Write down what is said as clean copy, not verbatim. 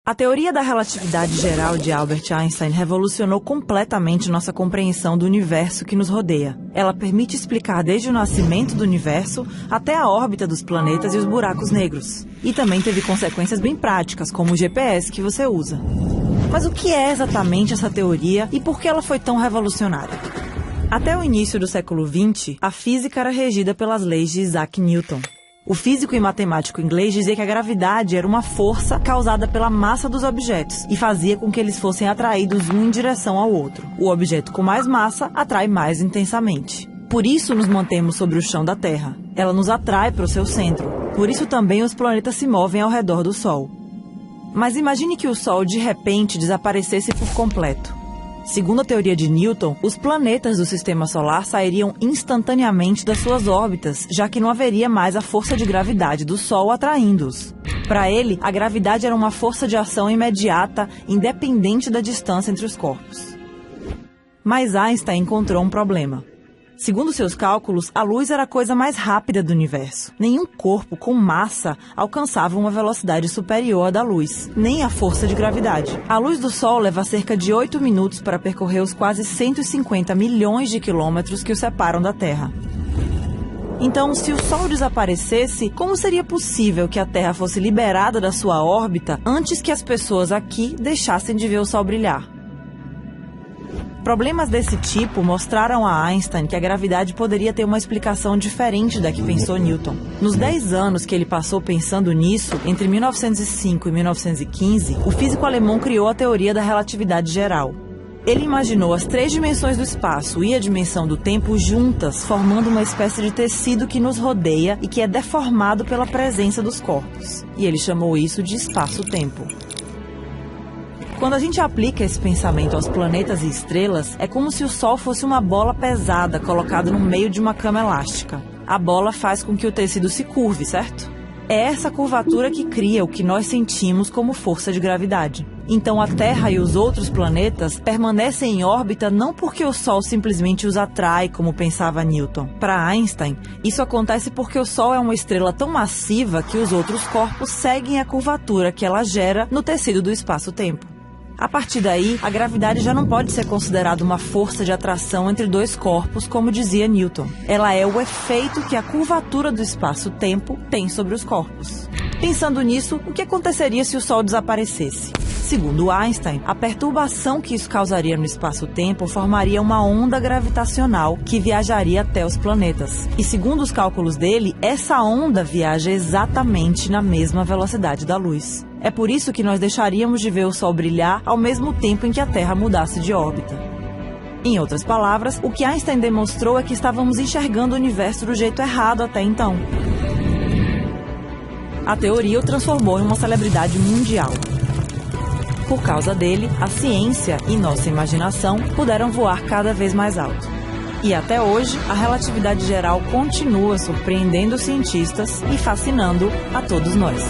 A teoria da relatividade geral de Albert Einstein revolucionou completamente nossa compreensão do universo que nos rodeia. Ela permite explicar desde o nascimento do universo até a órbita dos planetas e os buracos negros. E também teve consequências bem práticas, como o GPS que você usa. Mas o que é exatamente essa teoria e por que ela foi tão revolucionária? Até o início do século XX, a física era regida pelas leis de Isaac Newton. O físico e matemático inglês dizia que a gravidade era uma força causada pela massa dos objetos e fazia com que eles fossem atraídos um em direção ao outro. O objeto com mais massa atrai mais intensamente. Por isso nos mantemos sobre o chão da Terra. Ela nos atrai para o seu centro. Por isso também os planetas se movem ao redor do Sol. Mas imagine que o Sol de repente desaparecesse por completo. Segundo a teoria de Newton, os planetas do Sistema Solar sairiam instantaneamente das suas órbitas, já que não haveria mais a força de gravidade do Sol atraindo-os. Para ele, a gravidade era uma força de ação imediata, independente da distância entre os corpos. Mas Einstein encontrou um problema. Segundo seus cálculos, a luz era a coisa mais rápida do universo. Nenhum corpo com massa alcançava uma velocidade superior à da luz, nem a força de gravidade. A luz do Sol leva cerca de 8 minutos para percorrer os quase 150 milhões de quilômetros que o separam da Terra. Então, se o Sol desaparecesse, como seria possível que a Terra fosse liberada da sua órbita antes que as pessoas aqui deixassem de ver o Sol brilhar? Problemas desse tipo mostraram a Einstein que a gravidade poderia ter uma explicação diferente da que pensou Newton. Nos 10 anos que ele passou pensando nisso, entre 1905 e 1915, o físico alemão criou a teoria da relatividade geral. Ele imaginou as 3 dimensões do espaço e a dimensão do tempo juntas, formando uma espécie de tecido que nos rodeia e que é deformado pela presença dos corpos. E ele chamou isso de espaço-tempo. Quando a gente aplica esse pensamento aos planetas e estrelas, é como se o Sol fosse uma bola pesada colocada no meio de uma cama elástica. A bola faz com que o tecido se curve, certo? É essa curvatura que cria o que nós sentimos como força de gravidade. Então a Terra e os outros planetas permanecem em órbita não porque o Sol simplesmente os atrai, como pensava Newton. Para Einstein, isso acontece porque o Sol é uma estrela tão massiva que os outros corpos seguem a curvatura que ela gera no tecido do espaço-tempo. A partir daí, a gravidade já não pode ser considerada uma força de atração entre 2 corpos, como dizia Newton. Ela é o efeito que a curvatura do espaço-tempo tem sobre os corpos. Pensando nisso, o que aconteceria se o Sol desaparecesse? Segundo Einstein, a perturbação que isso causaria no espaço-tempo formaria uma onda gravitacional que viajaria até os planetas. E segundo os cálculos dele, essa onda viaja exatamente na mesma velocidade da luz. É por isso que nós deixaríamos de ver o Sol brilhar ao mesmo tempo em que a Terra mudasse de órbita. Em outras palavras, o que Einstein demonstrou é que estávamos enxergando o universo do jeito errado até então. A teoria o transformou em uma celebridade mundial. Por causa dele, a ciência e nossa imaginação puderam voar cada vez mais alto. E até hoje, a relatividade geral continua surpreendendo os cientistas e fascinando a todos nós.